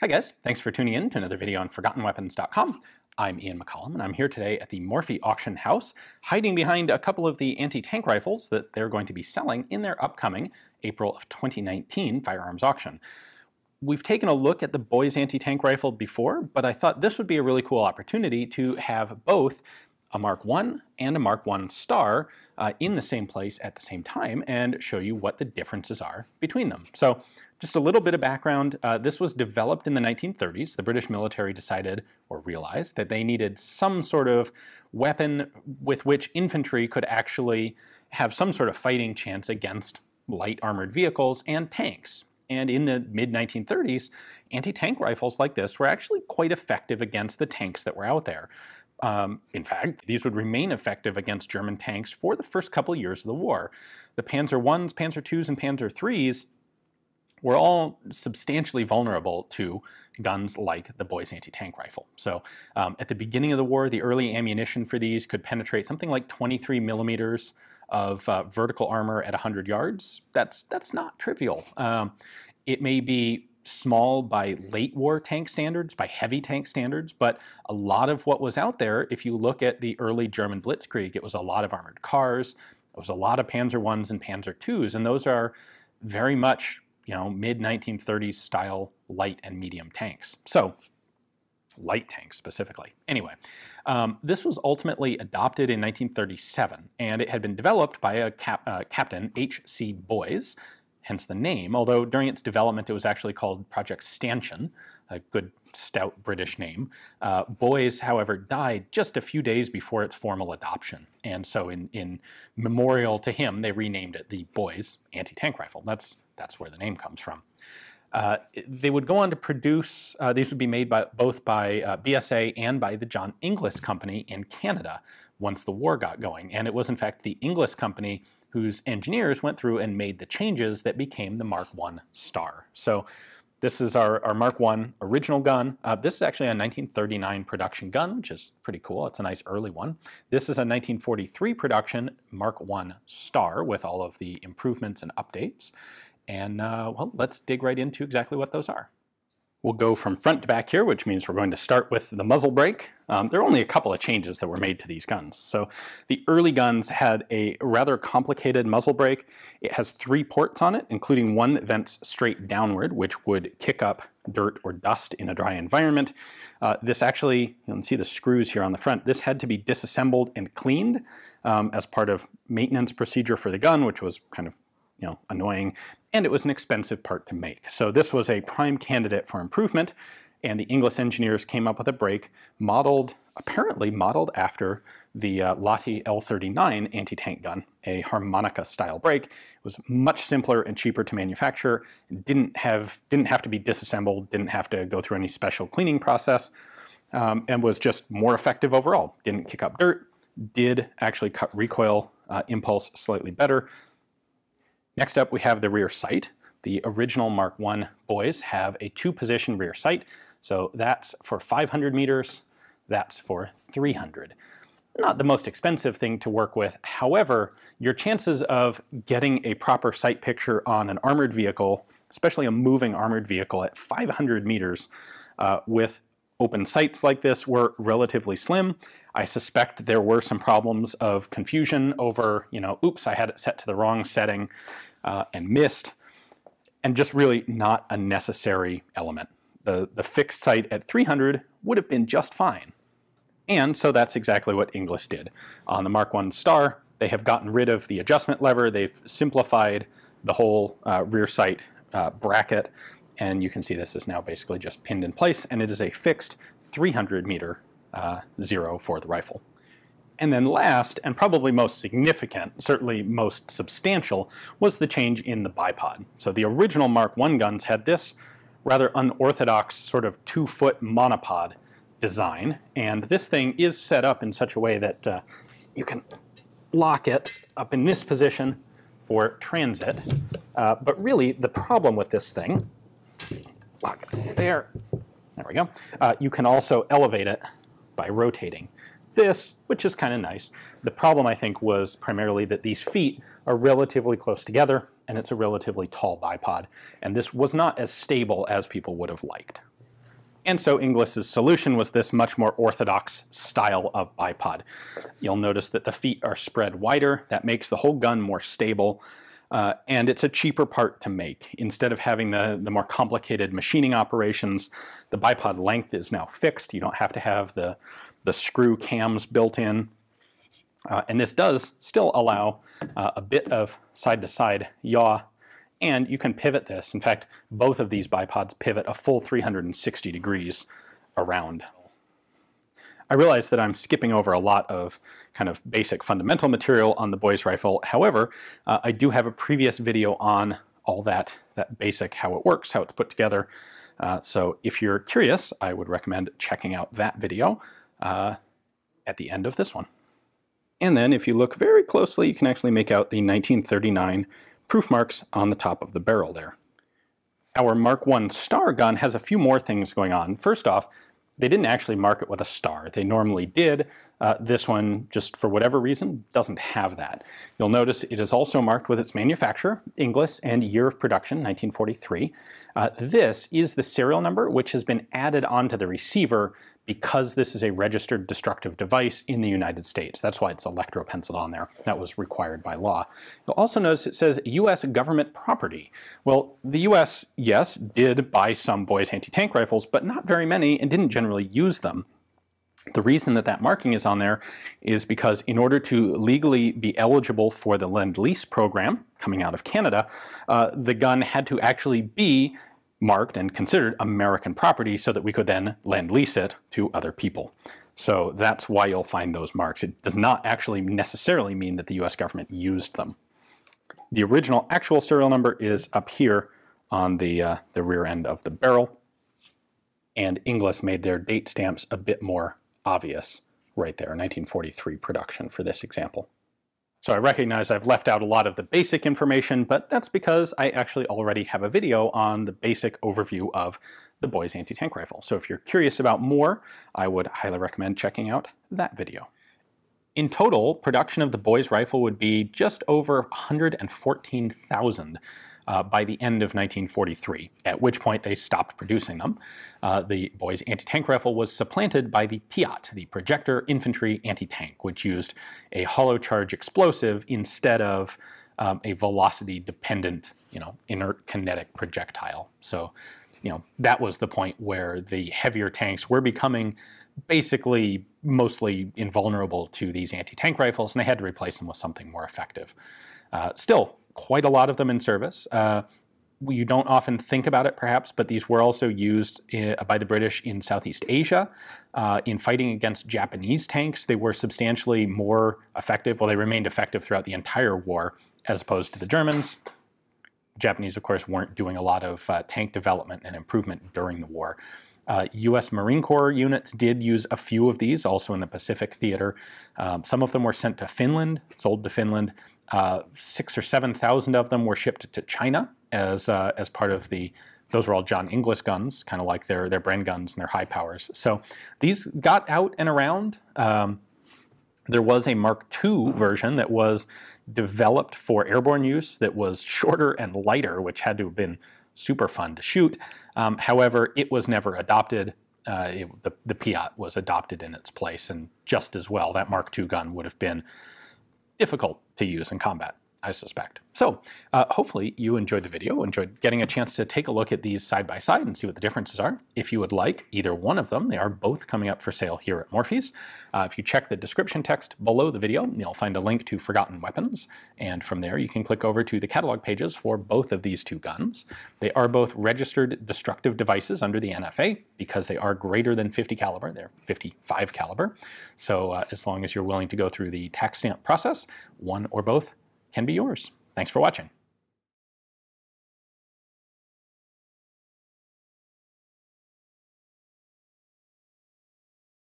Hi guys, thanks for tuning in to another video on ForgottenWeapons.com. I'm Ian McCollum, and I'm here today at the Morphy Auction House, hiding behind a couple of the anti-tank rifles that they're going to be selling in their upcoming April of 2019 firearms auction. We've taken a look at the boys anti-tank rifle before, but I thought this would be a really cool opportunity to have both a Mark I and a Mark I Star in the same place at the same time and show you what the differences are between them. So just a little bit of background. This was developed in the 1930s. The British military decided or realized that they needed some sort of weapon with which infantry could actually have some sort of fighting chance against light armored vehicles and tanks. And in the mid-1930s, anti-tank rifles like this were actually quite effective against the tanks that were out there. In fact, these would remain effective against German tanks for the first couple of years of the war. The Panzer Is, Panzer IIs, and Panzer IIIs were all substantially vulnerable to guns like the boys anti-tank rifle. So at the beginning of the war, the early ammunition for these could penetrate something like 23 millimeters of vertical armor at 100 yards. That's not trivial. It may be small by late war tank standards, by heavy tank standards, but a lot of what was out there, if you look at the early German blitzkrieg, it was a lot of armored cars, it was a lot of Panzer Is and Panzer IIs, and those are very much, mid-1930s style light and medium tanks. So, light tanks specifically. Anyway, this was ultimately adopted in 1937, and it had been developed by a Captain H.C. Boys, hence the name, although during its development it was actually called Project Stanchion, a good stout British name. Boys, however, died just a few days before its formal adoption, and so in memorial to him they renamed it the Boys anti-tank rifle. That's where the name comes from. They would go on to produce, these would be made both by BSA and by the John Inglis company in Canada once the war got going, and it was in fact the Inglis company whose engineers went through and made the changes that became the Mark I Star. So this is our Mark I original gun. This is actually a 1939 production gun, which is pretty cool. It's a nice early one. This is a 1943 production Mark I Star with all of the improvements and updates. And well, let's dig right into exactly what those are. We'll go from front to back here, which means we're going to start with the muzzle brake. There are only a couple of changes that were made to these guns. So the early guns had a rather complicated muzzle brake. It has 3 ports on it, including one that vents straight downward, which would kick up dirt or dust in a dry environment. This actually, you can see the screws here on the front, this had to be disassembled and cleaned as part of maintenance procedure for the gun, which was kind of annoying, and it was an expensive part to make. So this was a prime candidate for improvement, and the Inglis engineers came up with a brake apparently modeled after the Lotte L39 anti-tank gun, a harmonica style brake. It was much simpler and cheaper to manufacture, didn't have to be disassembled, didn't have to go through any special cleaning process, and was just more effective overall. Didn't kick up dirt, did actually cut recoil impulse slightly better. Next up, we have the rear sight. The original Mark I boys have a 2-position rear sight, so that's for 500 meters, that's for 300. Not the most expensive thing to work with, however, your chances of getting a proper sight picture on an armored vehicle, especially a moving armored vehicle at 500 meters with open sights like this, were relatively slim. I suspect there were some problems of confusion over, oops, I had it set to the wrong setting and missed, and just really not a necessary element. The fixed sight at 300 would have been just fine. And so that's exactly what Inglis did. On the Mark I Star, they have gotten rid of the adjustment lever, they've simplified the whole rear sight bracket, and you can see this is now basically just pinned in place, and it is a fixed 300 meter zero for the rifle. And then last, and probably most significant, certainly most substantial, was the change in the bipod. So the original Mark I guns had this rather unorthodox sort of 2-foot monopod design, and this thing is set up in such a way that you can lock it up in this position for transit. But really, the problem with this thing, lock it there we go, you can also elevate it by rotating this, which is kind of nice. The problem, I think, was primarily that these feet are relatively close together, and it's a relatively tall bipod, and this was not as stable as people would have liked. And so Inglis's solution was this much more orthodox style of bipod. You'll notice that the feet are spread wider. That makes the whole gun more stable, and it's a cheaper part to make. Instead of having the more complicated machining operations, the bipod length is now fixed. You don't have to have the screw cams built in. And this does still allow a bit of side-to-side yaw, and you can pivot this. In fact, both of these bipods pivot a full 360 degrees around. I realize that I'm skipping over a lot of kind of basic fundamental material on the boy's rifle. However, I do have a previous video on all that basic, how it works, how it's put together. So if you're curious, I would recommend checking out that video at the end of this one. And then if you look very closely, you can actually make out the 1939 proof marks on the top of the barrel there. Our Mark I star gun has a few more things going on. First off, they didn't actually mark it with a star. They normally did. This one, just for whatever reason, doesn't have that. You'll notice it is also marked with its manufacturer, Inglis, and year of production, 1943. This is the serial number, which has been added onto the receiver because this is a registered destructive device in the United States. That's why it's electro-penciled on there. That was required by law. You'll also notice it says U.S. government property. Well, the U.S., yes, did buy some boys' anti-tank rifles, but not very many, and didn't generally use them. The reason that that marking is on there is because in order to legally be eligible for the Lend-Lease program coming out of Canada, the gun had to actually be marked and considered American property so that we could then Lend-Lease it to other people. So that's why you'll find those marks. It does not actually necessarily mean that the US government used them. The original actual serial number is up here on the rear end of the barrel, and Inglis made their date stamps a bit more obvious right there, 1943 production for this example. So I recognize I've left out a lot of the basic information, but that's because I actually already have a video on the basic overview of the boys' anti-tank rifle. So if you're curious about more, I would highly recommend checking out that video. In total, production of the boys' rifle would be just over 114,000 by the end of 1943, at which point they stopped producing them. The boys' anti-tank rifle was supplanted by the PIAT, the Projector Infantry Anti-Tank, which used a hollow charge explosive instead of a velocity-dependent, inert kinetic projectile. So, that was the point where the heavier tanks were becoming basically mostly invulnerable to these anti-tank rifles, and they had to replace them with something more effective. Still, quite a lot of them in service. You don't often think about it, perhaps, but these were also used by the British in Southeast Asia in fighting against Japanese tanks. They were substantially more effective. Well, they remained effective throughout the entire war, as opposed to the Germans. The Japanese, of course, weren't doing a lot of tank development and improvement during the war. U.S. Marine Corps units did use a few of these, also in the Pacific theater. Some of them were sent to Finland, sold to Finland. 6,000 or 7,000 of them were shipped to China as part of those were all John Inglis guns, kind of like their Bren guns and their high powers. So these got out and around. There was a Mark II version that was developed for airborne use that was shorter and lighter, which had to have been super fun to shoot. However, it was never adopted. The PIAT was adopted in its place, and just as well, that Mark II gun would have been difficult to use in combat, I suspect. So hopefully you enjoyed the video, enjoyed getting a chance to take a look at these side by side and see what the differences are. If you would like either one of them, they are both coming up for sale here at Morphy's. If you check the description text below the video, you'll find a link to Forgotten Weapons, and from there you can click over to the catalog pages for both of these two guns. They are both registered destructive devices under the NFA because they are greater than 50 caliber. They're 55 caliber. So as long as you're willing to go through the tax stamp process, one or both can be yours. Thanks for watching.